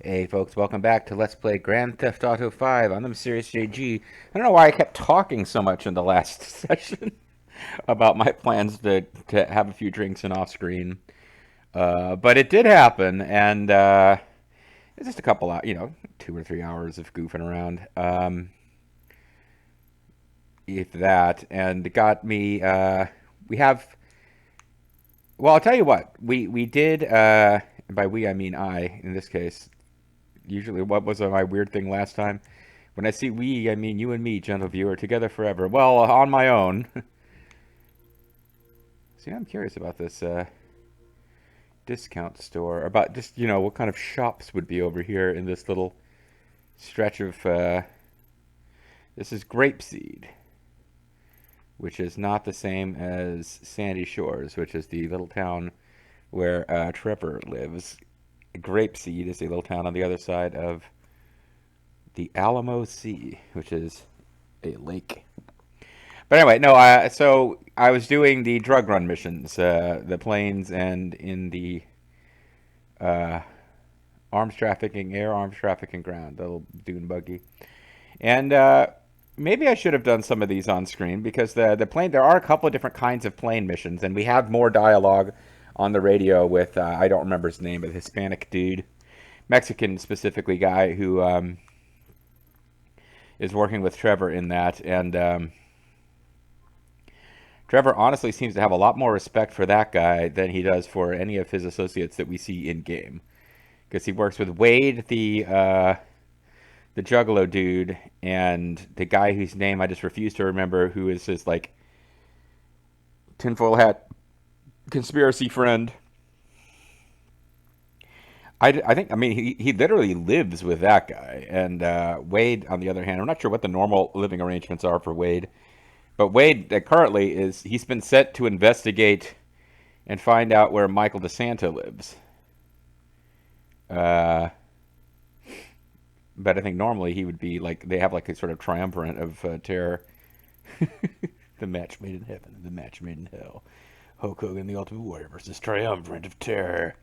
Hey folks, welcome back to Let's Play Grand Theft Auto 5. I'm the Mysterious JG. I don't know why I kept talking so much in the last session about my plans to have a few drinks and off screen. But it did happen, and it's just a couple hours, 2 or 3 hours of goofing around. If that, and it got me, we have, well, I'll tell you what, we did, and by we I mean I, in this case. Usually, what was my weird thing last time? When I see we, I mean you and me, gentle viewer, together forever. Well, on my own. See, I'm curious about this discount store. About just, what kind of shops would be over here in this little stretch of. This is Grapeseed, which is not the same as Sandy Shores, which is the little town where Trevor lives. Grapeseed is a little town on the other side of the Alamo Sea, which is a lake. But anyway, no. So I was doing the drug run missions, the planes, and in the uh, arms trafficking, air arms trafficking ground, the little dune buggy. And maybe I should have done some of these on screen because the plane. There are a couple of different kinds of plane missions, and we have more dialogue on the radio with I don't remember his name, but Hispanic dude, Mexican specifically guy who is working with Trevor in that, and. Trevor honestly seems to have a lot more respect for that guy than he does for any of his associates that we see in game. Because he works with Wade, the Juggalo dude, and the guy whose name I just refuse to remember, who is his like tinfoil hat conspiracy friend. I think, I mean, he literally lives with that guy. And Wade, on the other hand, I'm not sure what the normal living arrangements are for Wade. But Wade currently he's been set to investigate and find out where Michael DeSanta lives. Uh, but I think normally he would be like, they have like a sort of triumvirate of terror. The match made in heaven and the match made in hell. Hulk Hogan, the Ultimate Warrior versus Triumvirate of Terror.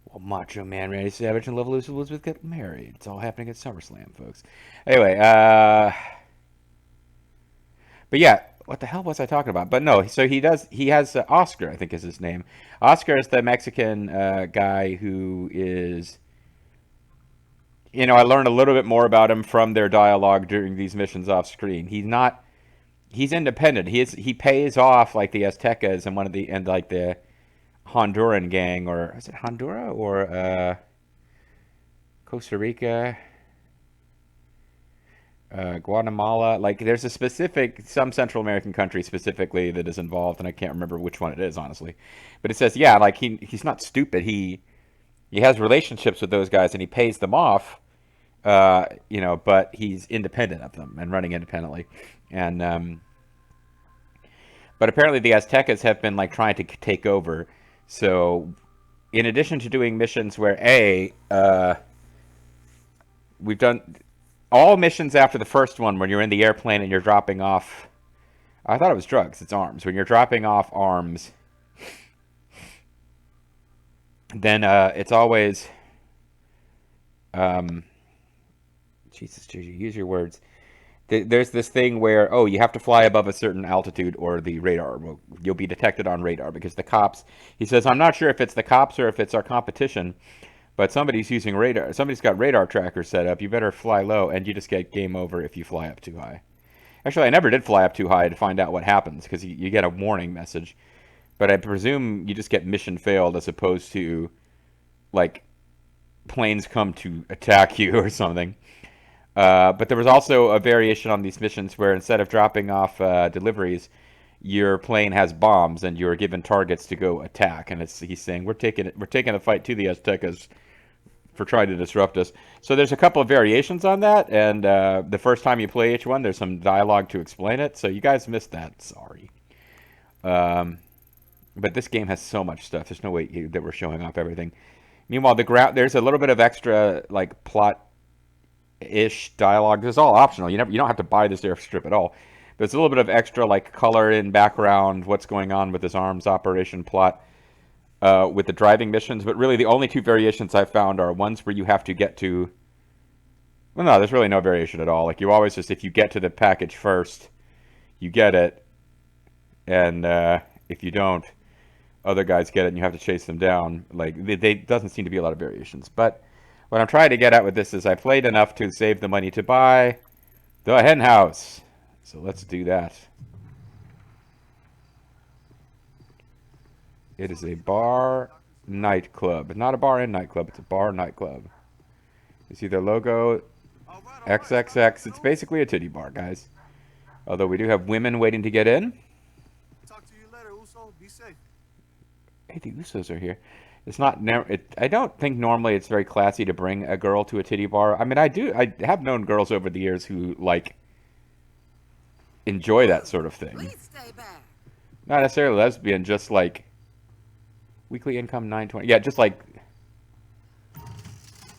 Well, Macho Man Randy Savage and Love Elizabeth get married. It's all happening at SummerSlam, folks. Anyway, but yeah, what the hell was I talking about? But no, so he has Oscar, I think is his name. Oscar is the Mexican guy who is, I learned a little bit more about him from their dialogue during these missions off screen. He's independent. He pays off like the Aztecas and like the Honduran gang, or is it Honduras or Costa Rica? Guatemala. Like, there's some Central American country specifically that is involved, and I can't remember which one it is, honestly. But it says, yeah, like he's not stupid. He has relationships with those guys, and he pays them off. But he's independent of them and running independently, and but apparently the Aztecas have been like trying to take over. So, in addition to doing missions where we've done all missions after the first one when you're in the airplane and you're dropping off. I thought it was drugs. It's arms. When you're dropping off arms, then it's always um, Jesus, use your words. There's this thing where you have to fly above a certain altitude or the radar you'll be detected on radar because the cops. He says, I'm not sure if it's the cops or if it's our competition, but somebody's using radar. Somebody's got radar trackers set up. You better fly low, and you just get game over if you fly up too high. Actually, I never did fly up too high to find out what happens because you get a warning message. But I presume you just get mission failed as opposed to like planes come to attack you or something. But there was also a variation on these missions where instead of dropping off deliveries, your plane has bombs and you're given targets to go attack. And he's saying we're taking the fight to the Aztecas for trying to disrupt us. So there's a couple of variations on that, and the first time you play each one, there's some dialogue to explain it. So you guys missed that. Sorry. Um, but this game has so much stuff. There's no way that we're showing off everything. Meanwhile, there's a little bit of extra like plot ish dialogue. This is all optional. You don't have to buy this airstrip at all. There's a little bit of extra like color in background, what's going on with this arms operation plot. with the driving missions, but really the only two variations I've found are ones where you have to get to. Well, no, there's really no variation at all. Like you always just, if you get to the package first, you get it, and if you don't, other guys get it, and you have to chase them down. Like they doesn't seem to be a lot of variations. But what I'm trying to get at with this is I played enough to save the money to buy the hen house. So let's do that. It is a bar nightclub. Not a bar and nightclub, it's a bar nightclub. You see their logo, XXX. It's basically a titty bar, guys. Although we do have women waiting to get in. Talk to you later, Uso. Be safe. Hey, the Usos are here. It's not. I don't think normally it's very classy to bring a girl to a titty bar. I mean, I have known girls over the years who like enjoy that sort of thing. Please stay back. Not necessarily lesbian, just like weekly income 920. Yeah, just like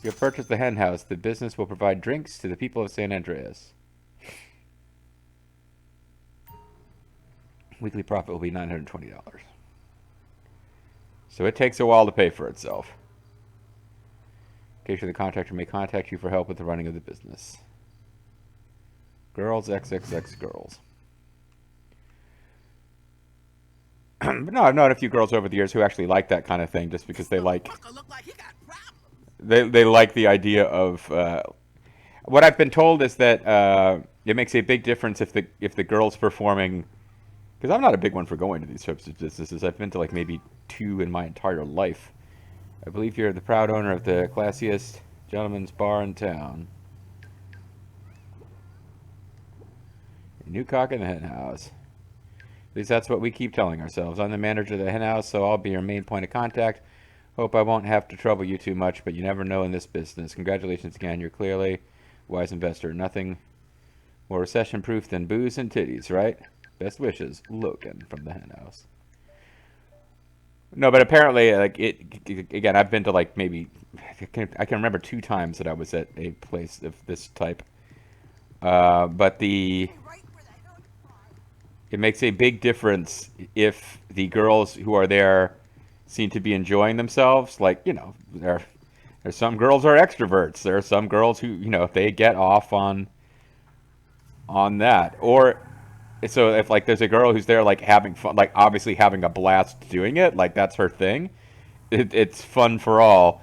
you have purchased the hen house. The business will provide drinks to the people of San Andreas. Weekly profit will be $920. So it takes a while to pay for itself. Occasionally, the contractor may contact you for help with the running of the business. Girls, XXX girls. But no, I've known a few girls over the years who actually like that kind of thing, just because they like they like the idea of. What I've been told is that it makes a big difference if the girl's performing. Because I'm not a big one for going to these types of businesses. I've been to like maybe 2 in my entire life. I believe you're the proud owner of the classiest gentleman's bar in town. New cock in the hen house. At least that's what we keep telling ourselves. I'm the manager of the hen house, so I'll be your main point of contact. Hope I won't have to trouble you too much, but you never know in this business. Congratulations again. You're clearly a wise investor. Nothing more recession-proof than booze and titties, right? Best wishes, Logan from the hen house. No, but apparently, like again, I've been to like maybe I can remember 2 times that I was at a place of this type. But it makes a big difference if the girls who are there seem to be enjoying themselves. Like, you know, there's some girls are extroverts. There are some girls who, you know, if they get off on that, or so if like there's a girl who's there like having fun, like obviously having a blast doing it, like that's her thing. It's fun for all.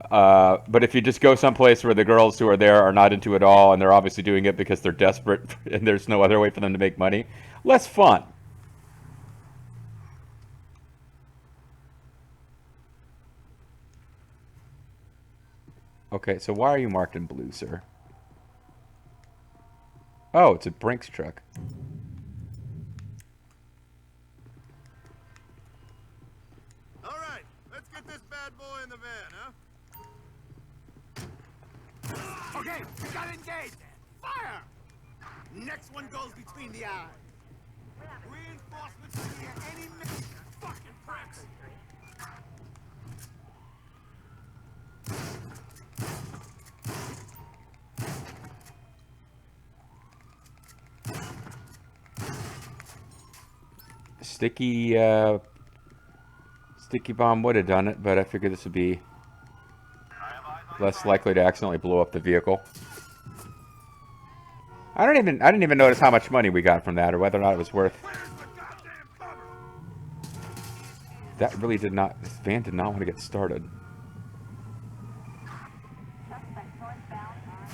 But if you just go someplace where the girls who are there are not into it all, and they're obviously doing it because they're desperate and there's no other way for them to make money, less fun. Okay, so why are you marked in blue, sir? Oh, it's a Brinks truck. All right, let's get this bad boy in the van, huh? Okay, we got engaged. Fire! Next one goes between the eyes. Reinforcements are here any minute. Fucking pricks. Sticky bomb would have done it, but I figured this would be less likely to accidentally blow up the vehicle. I didn't even notice how much money we got from that, or whether or not it was worth. That really did not. This van did not want to get started.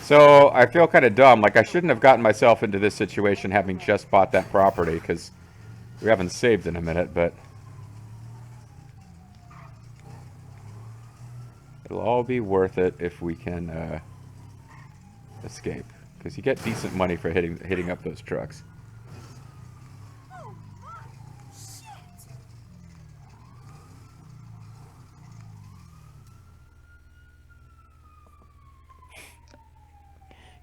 So I feel kind of dumb. Like I shouldn't have gotten myself into this situation having just bought that property, because we haven't saved in a minute, but it'll all be worth it if we can escape, because you get decent money for hitting up those trucks.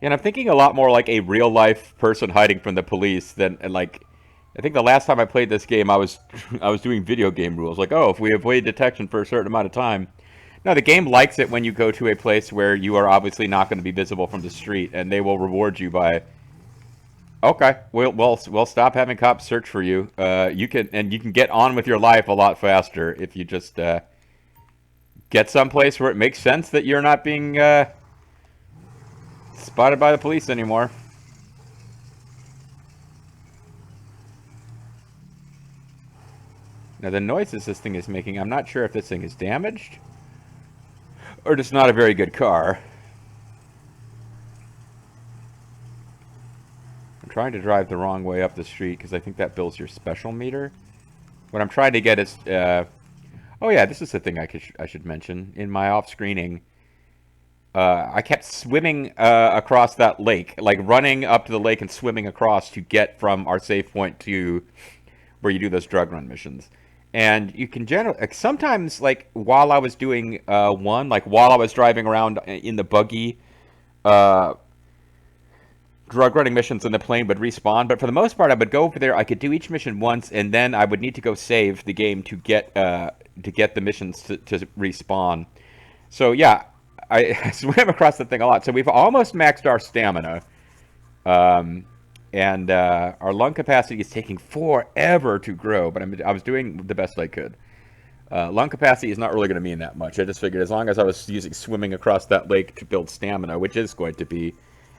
And I'm thinking a lot more like a real life person hiding from the police than like. I think the last time I played this game, I was doing video game rules. Like, oh, if we avoid detection for a certain amount of time. No, the game likes it when you go to a place where you are obviously not going to be visible from the street, and they will reward you by Okay, we'll stop having cops search for you. You can get on with your life a lot faster if you just get someplace where it makes sense that you're not being spotted by the police anymore. Now the noises this thing is making, I'm not sure if this thing is damaged or just not a very good car. I'm trying to drive the wrong way up the street because I think that builds your special meter. What I'm trying to get is, oh yeah, this is the thing I should mention in my off screening. I kept swimming across that lake, like running up to the lake and swimming across to get from our save point to where you do those drug run missions. And you can generally, sometimes, like, while I was doing one, like, while I was driving around in the buggy, drug running missions in the plane would respawn. But for the most part, I would go over there, I could do each mission once, and then I would need to go save the game to get the missions to respawn. So, yeah, I swam across the thing a lot. So we've almost maxed our stamina. And our lung capacity is taking forever to grow, but I was doing the best I could. Lung capacity is not really going to mean that much. I just figured as long as I was using swimming across that lake to build stamina, which is going to be...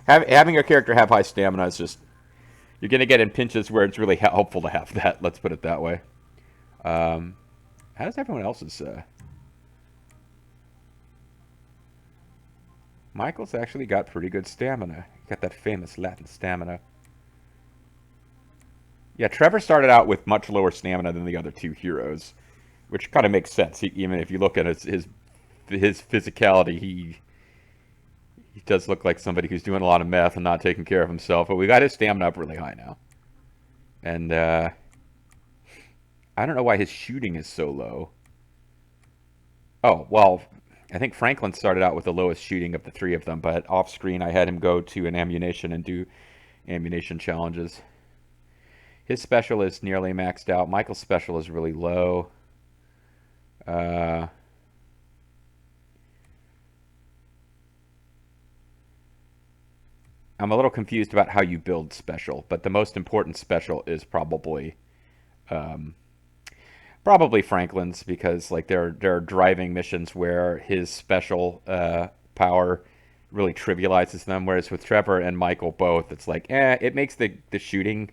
having your character have high stamina is just... You're going to get in pinches where it's really helpful to have that, let's put it that way. How does everyone else's... Michael's actually got pretty good stamina. He got that famous Latin stamina. Yeah, Trevor started out with much lower stamina than the other two heroes, which kind of makes sense. Even if you look at his physicality, he does look like somebody who's doing a lot of meth and not taking care of himself. But we got his stamina up really high now, and I don't know why his shooting is so low. Oh well, I think Franklin started out with the lowest shooting of the three of them, but off screen I had him go to an ammunition and do ammunition challenges. His special is nearly maxed out. Michael's special is really low. I'm a little confused about how you build special, but the most important special is probably Franklin's, because like there are driving missions where his special power really trivializes them, whereas with Trevor and Michael both, it's like it makes the shooting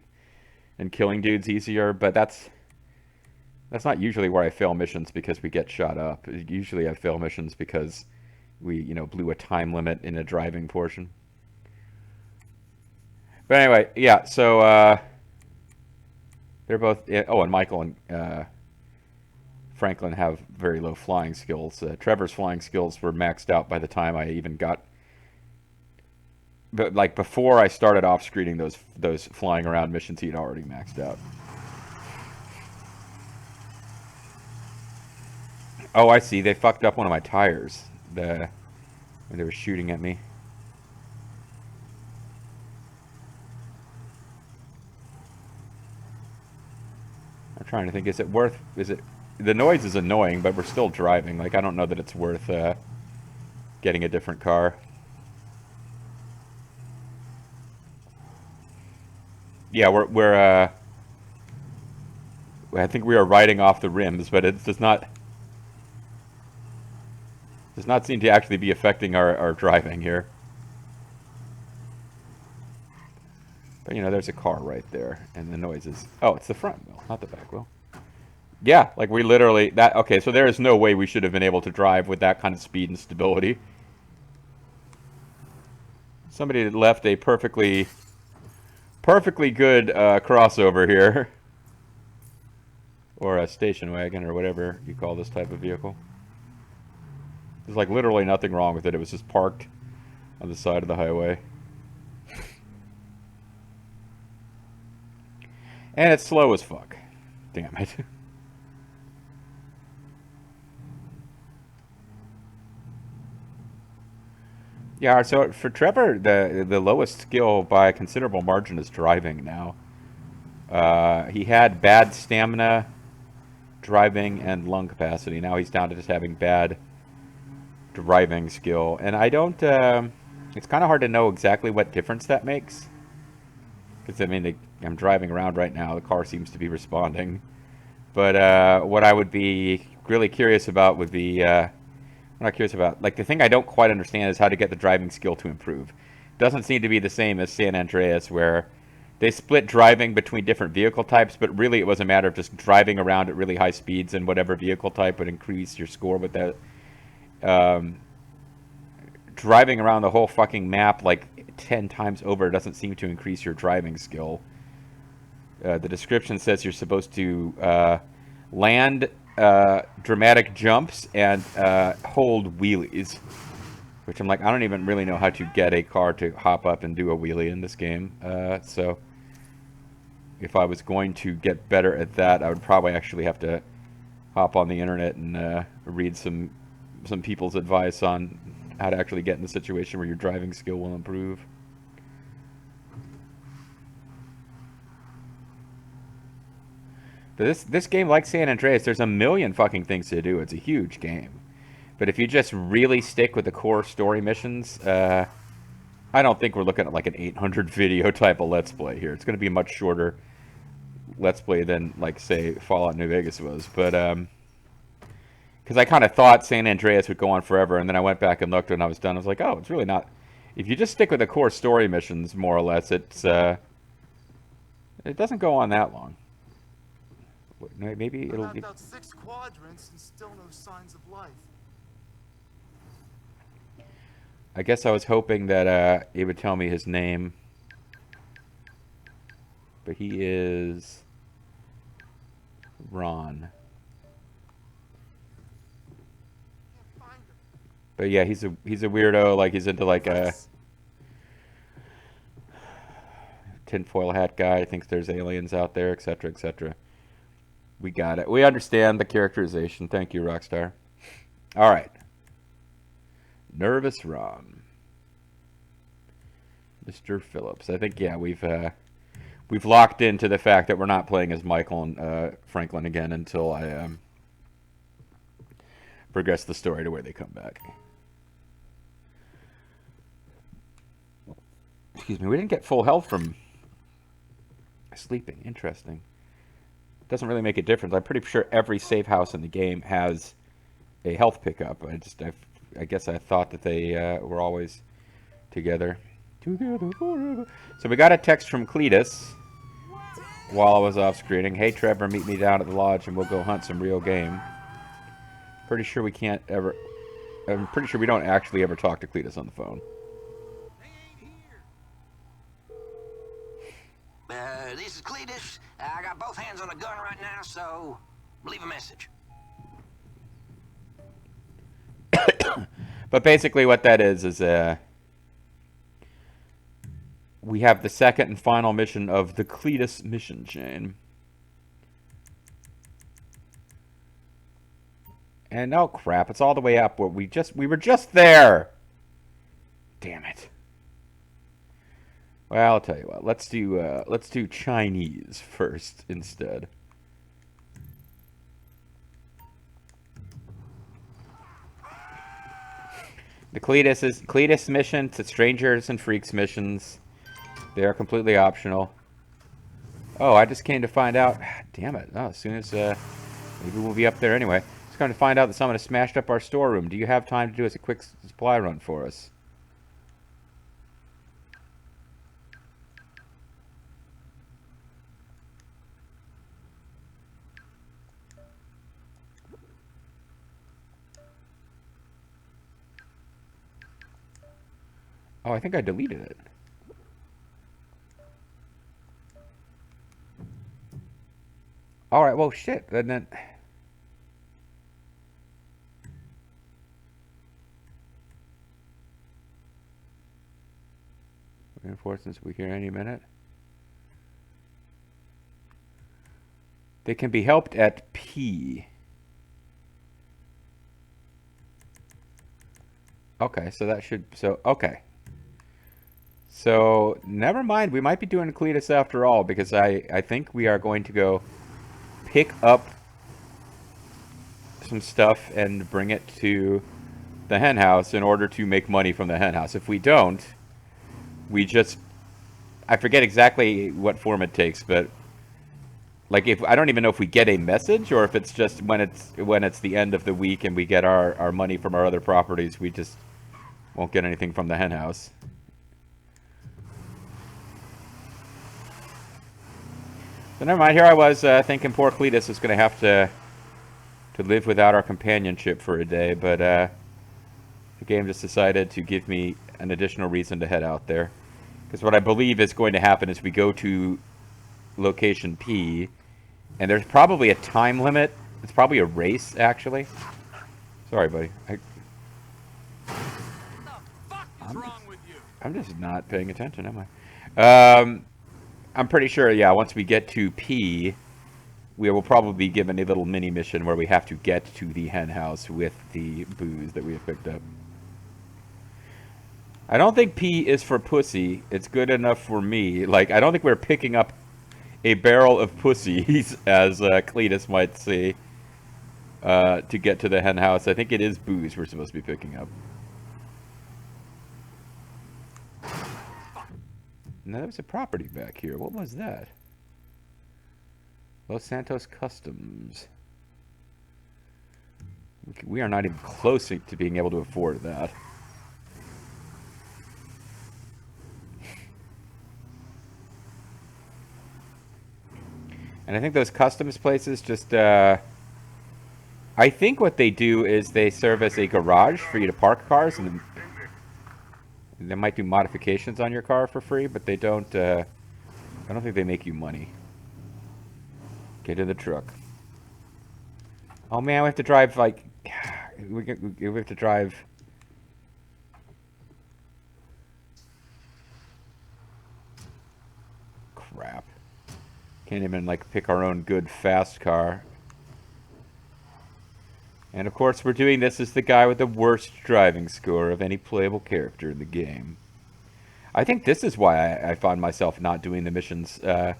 and killing dudes easier, but that's not usually where I fail missions because we get shot up. Usually I fail missions because we, blew a time limit in a driving portion. But anyway, yeah, so they're both... Oh, and Michael and Franklin have very low flying skills. Trevor's flying skills were maxed out by the time I even got... But like before I started off screening those flying around missions, he'd already maxed out. Oh, I see. They fucked up one of my tires. When they were shooting at me. I'm trying to think. Is it? The noise is annoying, but we're still driving. Like I don't know that it's worth getting a different car. Yeah, we're I think we are riding off the rims, but it does not seem to actually be affecting our driving here. But there's a car right there, and the noise is... Oh, it's the front wheel, not the back wheel. Yeah, like we literally... Okay, so there is no way we should have been able to drive with that kind of speed and stability. Somebody left a perfectly good crossover here. Or a station wagon, or whatever you call this type of vehicle. There's like literally nothing wrong with it. It was just parked on the side of the highway. And it's slow as fuck. Damn it. Yeah, so for Trevor, the lowest skill by a considerable margin is driving now. He had bad stamina, driving, and lung capacity. Now he's down to just having bad driving skill. And I don't... it's kind of hard to know exactly what difference that makes. Because, I mean, I'm driving around right now. The car seems to be responding. But what I would be really curious about would be, I'm not curious about, like, the thing I don't quite understand is how to get the driving skill to improve. Doesn't seem to be the same as San Andreas, where they split driving between different vehicle types, but really it was a matter of just driving around at really high speeds, and whatever vehicle type would increase your score with that. Um, Driving around the whole fucking map like 10 times over doesn't seem to increase your driving skill. The description says you're supposed to land dramatic jumps and hold wheelies, which I'm like, I don't even really know how to get a car to hop up and do a wheelie in this game. So if I was going to get better at that, I would probably actually have to hop on the internet and read some people's advice on how to actually get in a situation where your driving skill will improve. But this game, like San Andreas, there's a million fucking things to do. It's a huge game. But if you just really stick with the core story missions, I don't think we're looking at like an 800 video type of Let's Play here. It's going to be a much shorter Let's Play than, like, say, Fallout New Vegas was. But, because I kind of thought San Andreas would go on forever, and then I went back and looked when I was done. I was like, oh, it's really not. If you just stick with the core story missions, more or less, it doesn't go on that long. Maybe it'll be... out 6 quadrants and still no signs of life. I guess I was hoping that it would tell me his name. But he is... Ron. But yeah, he's a weirdo. Like, he's into like a tinfoil hat guy. Thinks there's aliens out there, etc., etc. We got it. We understand the characterization. Thank you, Rockstar. All right. Nervous Ron. Mr. Phillips. I think, yeah, we've locked into the fact that we're not playing as Michael and Franklin again until I progress the story to where they come back. Excuse me, we didn't get full health from sleeping. Interesting. Doesn't really make a difference. I'm pretty sure every safe house in the game has a health pickup. I guess I thought that they were always together. Together forever. So we got a text from Cletus while I was off screening. Hey Trevor, meet me down at the lodge and we'll go hunt some real game. Pretty sure we can't ever... I'm pretty sure we don't actually ever talk to Cletus on the phone. This is Cletus. I got both hands on a gun right now, so leave a message. But basically what that is we have the second and final mission of the Cletus mission chain. And oh crap, it's all the way up where we were just there. Damn it. Well, I'll tell you what. Let's do Chinese first instead. The Cletus mission to Strangers and Freaks missions. They are completely optional. Oh, I just came to find out. Damn it! Oh, as soon as maybe we'll be up there anyway. Just going to find out that someone has smashed up our storeroom. Do you have time to do us a quick supply run for us? Oh, I think I deleted it. Alright, well, shit. Then... Reinforcements will be here any minute. They can be helped at P. Okay, so that should... So, okay. So, never mind. We might be doing Cletus after all, because I think we are going to go pick up some stuff and bring it to the hen house in order to make money from the hen house. If we don't, we just... I forget exactly what form it takes, but like if I don't even know if we get a message or if it's just when it's the end of the week and we get our money from our other properties, we just won't get anything from the hen house. So never mind. Here I was thinking poor Cletus was going to have to live without our companionship for a day, but the game just decided to give me an additional reason to head out there. Because what I believe is going to happen is we go to location P, and there's probably a time limit. It's probably a race, actually. Sorry, buddy. What the fuck is wrong with you? I'm just not paying attention, am I? I'm pretty sure, yeah, once we get to P, we will probably be given a little mini mission where we have to get to the hen house with the booze that we have picked up. I don't think P is for pussy. It's good enough for me. Like, I don't think we're picking up a barrel of pussies, as Cletus might say, to get to the hen house. I think it is booze we're supposed to be picking up. Now, there was a property back here. What was that? Los Santos Customs. We are not even close to being able to afford that. And I think those customs places just, I think what they do is they serve as a garage for you to park cars, and they might do modifications on your car for free, but they don't, I don't think they make you money. Get in the truck. Oh man, we have to drive, like, we have to drive. Crap. Can't even, like, pick our own good, fast car. And, of course, we're doing this as the guy with the worst driving score of any playable character in the game. I think this is why I found myself not doing the missions. Did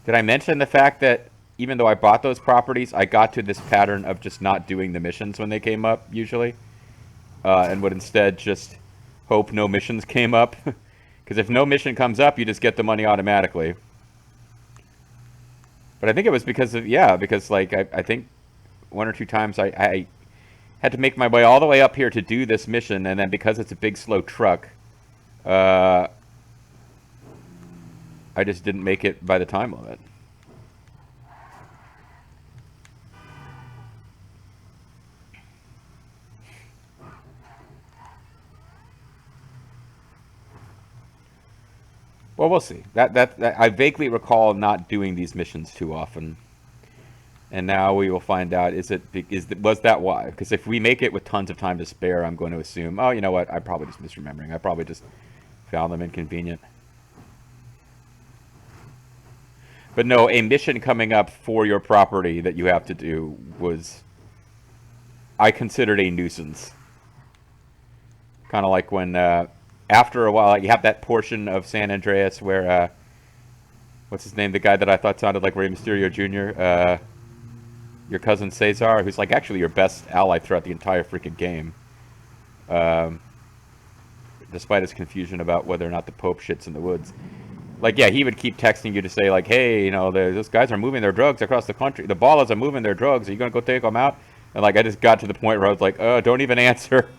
I mention the fact that even though I bought those properties, I got to this pattern of just not doing the missions when they came up, usually? And would instead just hope no missions came up. Because if no mission comes up, you just get the money automatically. But I think it was because of, yeah, because, like, I think one or two times I had to make my way all the way up here to do this mission, and then because it's a big, slow truck, I just didn't make it by the time limit. Well, we'll see. That I vaguely recall not doing these missions too often, and now we will find out. Was that why? Because if we make it with tons of time to spare, I'm going to assume. Oh, you know what? I'm probably just misremembering. I probably just found them inconvenient. But no, a mission coming up for your property that you have to do was, I considered a nuisance. Kind of like when, after a while, you have that portion of San Andreas where, what's his name? The guy that I thought sounded like Rey Mysterio Jr., your cousin Cesar, who's like actually your best ally throughout the entire freaking game. Despite his confusion about whether or not the Pope shits in the woods. Like, yeah, he would keep texting you to say, like, hey, you know, those guys are moving their drugs across the country. The Ballas are moving their drugs. Are you going to go take them out? And, like, I just got to the point where I was like, don't even answer.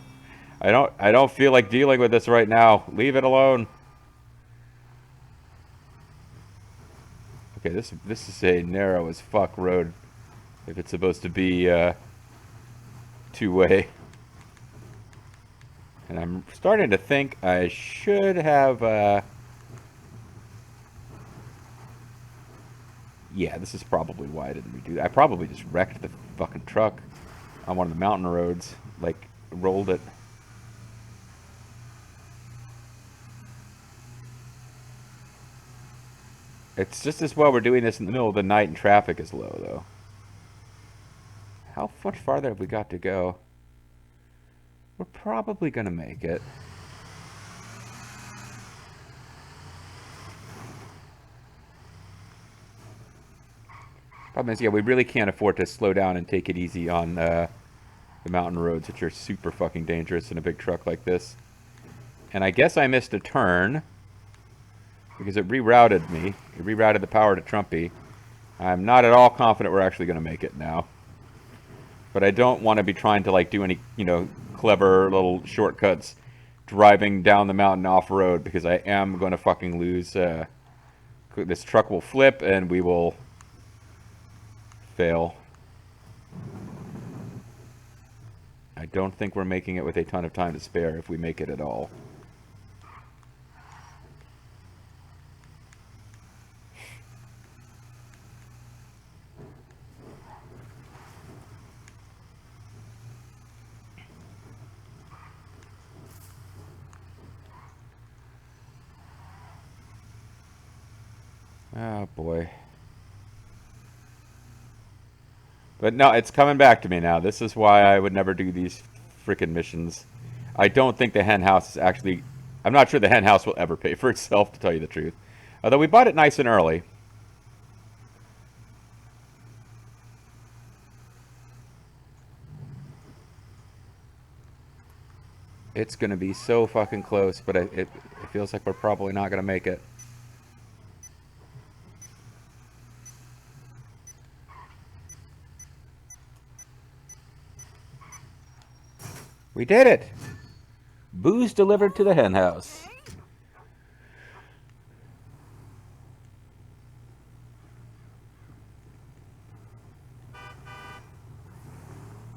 I don't feel like dealing with this right now. Leave it alone. Okay, this is a narrow as fuck road. If it's supposed to be two-way. And I'm starting to think I should have... Yeah, this is probably why I didn't redo that. I probably just wrecked the fucking truck on one of the mountain roads. Like, rolled it. It's just as well we're doing this in the middle of the night and traffic is low, though. How much farther have we got to go? We're probably going to make it. Problem is, yeah, we really can't afford to slow down and take it easy on the mountain roads, which are super fucking dangerous in a big truck like this. And I guess I missed a turn. because it rerouted me. It rerouted the power to Trumpy. I'm not at all confident we're actually going to make it now. But I don't want to be trying to like do any, clever little shortcuts driving down the mountain off-road, because I am going to fucking lose. This truck will flip and we will fail. I don't think we're making it with a ton of time to spare, if we make it at all. Oh boy. But no, it's coming back to me now. This is why I would never do these freaking missions. I don't think the hen house is actually... I'm not sure the hen house will ever pay for itself, to tell you the truth. Although we bought it nice and early. It's going to be so fucking close, but it feels like we're probably not going to make it. We did it! Booze delivered to the hen house.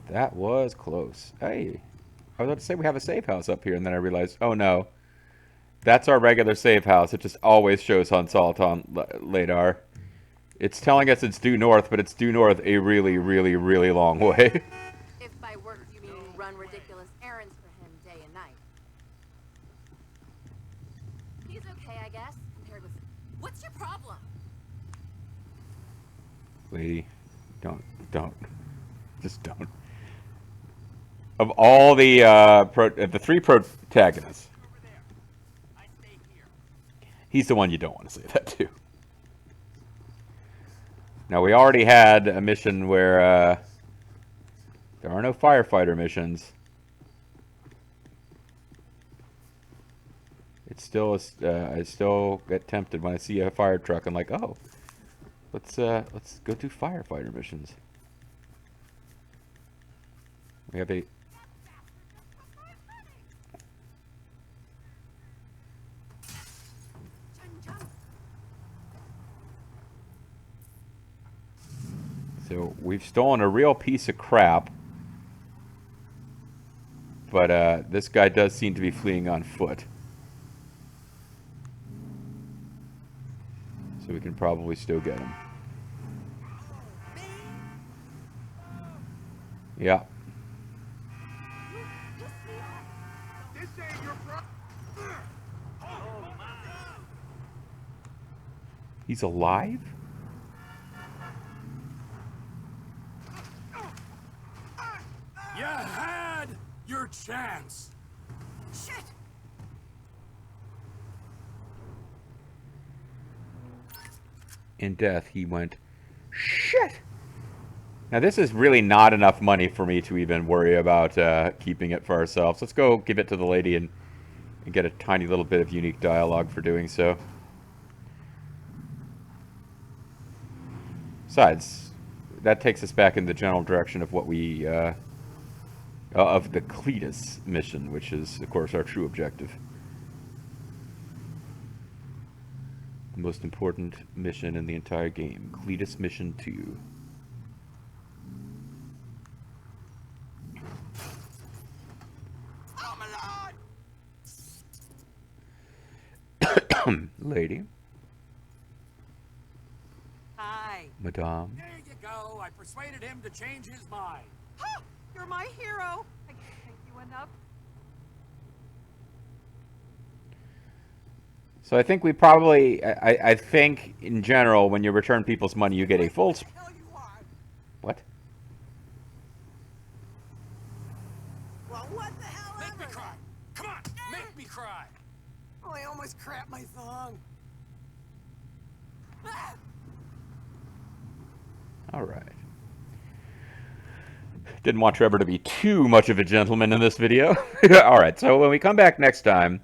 That was close. Hey, I was about to say we have a safe house up here, and then I realized, oh no. That's our regular safe house. It just always shows on Soliton LiDAR. It's telling us it's due north, but it's due north a really, really, really long way. If by work you mean run ridiculous errands for him day and night. He's okay, I guess, compared with... What's your problem? Lady, don't. Just don't. Of all the the three protagonists, he's the one you don't want to say that to. Now, we already had a mission where there are no firefighter missions. It's still, I still get tempted when I see a fire truck. I'm like, oh, let's go do firefighter missions. We have a... So we've stolen a real piece of crap, but this guy does seem to be fleeing on foot. So we can probably still get him. Yeah. This ain't your problem. He's alive? You had your chance. Shit! In death, he went, shit! Now, this is really not enough money for me to even worry about keeping it for ourselves. Let's go give it to the lady and get a tiny little bit of unique dialogue for doing so. Besides, that takes us back in the general direction of what we... of the Cletus mission, which is, of course, our true objective. The most important mission in the entire game. Cletus Mission 2. Lady. Hi. Madame. There you go. I persuaded him to change his mind. Ha! You're my hero. I can't thank you enough. So I think we probably, I think in general, when you return people's money, you get a full... What the hell you are? What? Well, what the hell Make me ever? cry. Come on, make me cry. Oh, I almost crapped my thong. Ah! All right. Didn't want Trevor to be too much of a gentleman in this video. All right, so when we come back next time,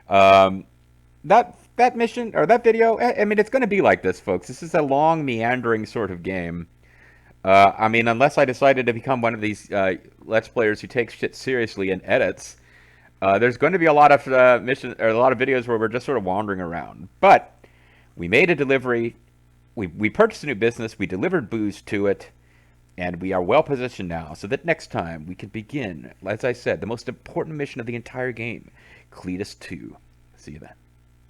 that that mission or that video, I mean, it's going to be like this, folks. This is a long, meandering sort of game. I mean, unless I decided to become one of these Let's Players who takes shit seriously and edits, there's going to be a lot of missions or a lot of videos where we're just sort of wandering around. But we made a delivery. We purchased a new business. We delivered booze to it. And we are well positioned now so that next time we can begin, as I said, the most important mission of the entire game, Cletus 2. See you then.